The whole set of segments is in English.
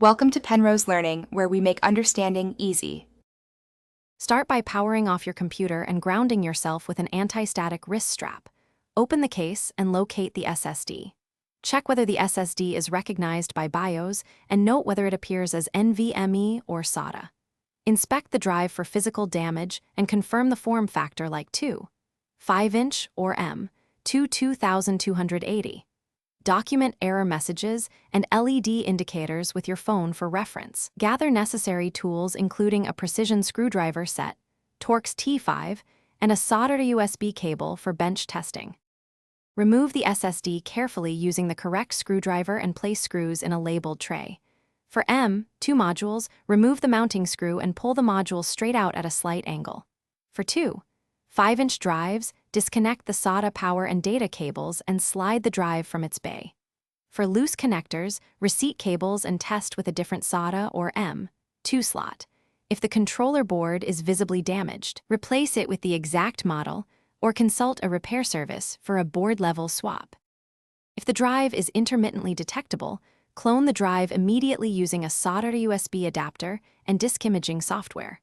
Welcome to Penrose Learning, where we make understanding easy. Start by powering off your computer and grounding yourself with an anti-static wrist strap. Open the case and locate the SSD. Check whether the SSD is recognized by BIOS and note whether it appears as NVMe or SATA. Inspect the drive for physical damage and confirm the form factor like 2, 5-inch or M, 2280. Document error messages and LED indicators with your phone for reference. Gather necessary tools including a precision screwdriver set, Torx T5, and a soldered USB cable for bench testing. Remove the SSD carefully using the correct screwdriver and place screws in a labeled tray. For M, 2 modules, remove the mounting screw and pull the module straight out at a slight angle. For 2, 5-inch drives, disconnect the SATA power and data cables and slide the drive from its bay. For loose connectors, receipt cables and test with a different SATA or M2 slot. If the controller board is visibly damaged, replace it with the exact model or consult a repair service for a board-level swap. If the drive is intermittently detectable, clone the drive immediately using a soldered USB adapter and disk imaging software.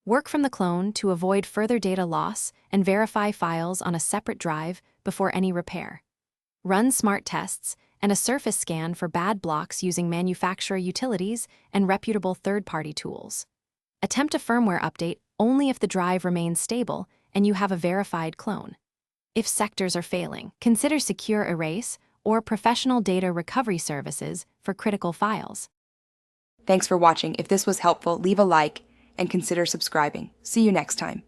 Work from the clone to avoid further data loss and verify files on a separate drive before any repair. Run SMART tests and a surface scan for bad blocks using manufacturer utilities and reputable third-party tools. Attempt a firmware update only if the drive remains stable and you have a verified clone. If sectors are failing, consider secure erase or professional data recovery services for critical files. Thanks for watching. If this was helpful, leave a like and consider subscribing. See you next time.